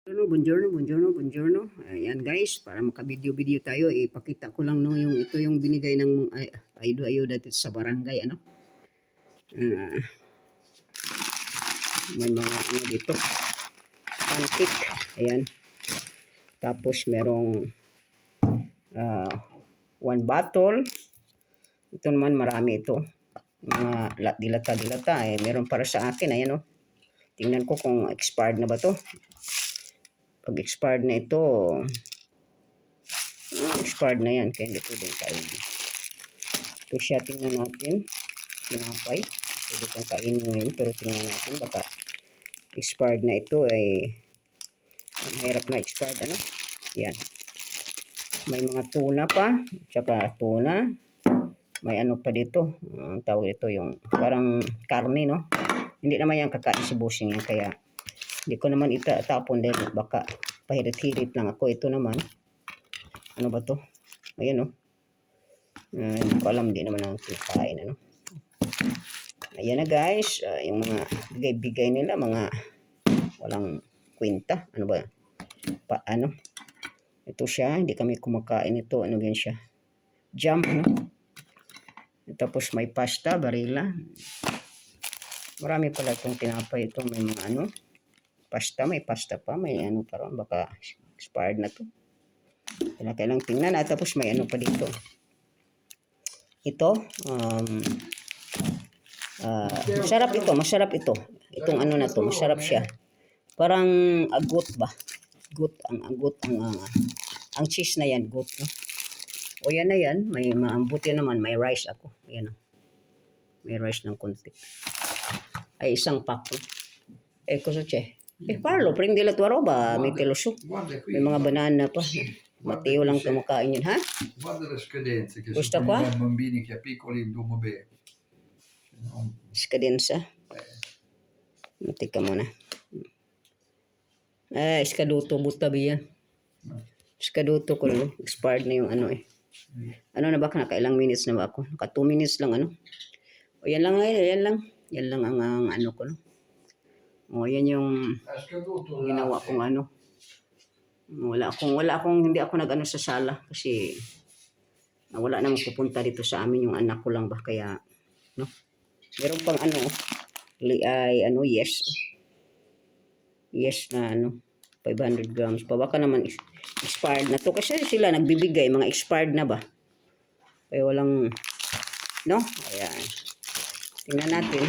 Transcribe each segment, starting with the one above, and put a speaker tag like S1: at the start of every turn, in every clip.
S1: Buongiorno, buongiorno, buongiorno. Ayan guys, para maka-video-video tayo, ipakita ko lang no yung ito yung binigay ng ayuda dito sa barangay ano. May mga ano dito, pancake. Ayan. Tapos merong one bottle. Ito naman marami ito. Mga dilata-dilata meron para sa akin ayan oh. Tingnan ko kung expired na ba to. Pag expired na ito, expired na yan, kaya hindi pwedeng kainin. Ito siya, tingnan natin. Tinapay. Pwede kong kainin ngayon, pero tingnan natin. Baka expired na ito ay mahirap na expired. Ano? Yan. May mga tuna pa. Tsaka tuna. May ano pa dito. Ang tawag ito yung parang karne, no? Hindi naman yan kakain si Busing yan. Kaya hindi ko naman itatapon dahil baka pahirit-hirit lang ako. Ito naman. Ano ba to? Ayan o. Hindi ko alam, hindi naman ang kikain. Ano? Ayan na guys. Yung mga bigay-bigay nila, mga walang kwenta. Ano ba? Ano? Ito siya. Hindi kami kumakain ito. Ano yan siya? Jam. Ano? Tapos may pasta, barila. Marami pala itong tinapay ito. May mga ano. Pasta. May pasta pa. May ano pa ron. Baka expired na to. Kailangan tingnan at tapos may ano pa dito. Ito, masarap ito. Itong ano na to, masarap siya. Parang agot ba? Ang cheese na yan, goat. No? O yan na yan, may maambuti naman, may rice ako. Ayan o. May rice ng konti. Ay, isang pack. Cosa c'è? Parlo, prendi la tua roba, mettilo su. May mga banana pa. Matteo lang kumakain yun, ha?
S2: Guarda le scadenze che
S1: Questa
S2: sono
S1: qua?
S2: per bambini che piccoli devono bere.
S1: Scadenza. Teka muna. Scaduto, butabi yan. Scaduto ko, no? Expired na yung ano eh. Ano na ba? Nakailang minutes na ba ako? Naka 2 minutes lang, ano? O yan lang ngayon, yan lang. Yan lang ang ano ko, no? O yan yung ginawa kong ano. Hindi ako nag-ano sa sala kasi wala namang pupunta dito sa amin, yung anak ko lang ba, kaya no. Meron pang ano, yes na ano, 500 grams pa, baka naman expired na to kasi sila nagbibigay mga expired na ba, kaya walang no. Ayan, tingnan natin.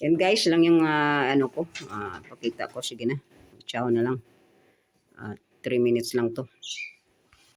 S1: Yan guys lang yung ano ko, pakita ko. Sige na, ciao na lang. 3 minutes lang to.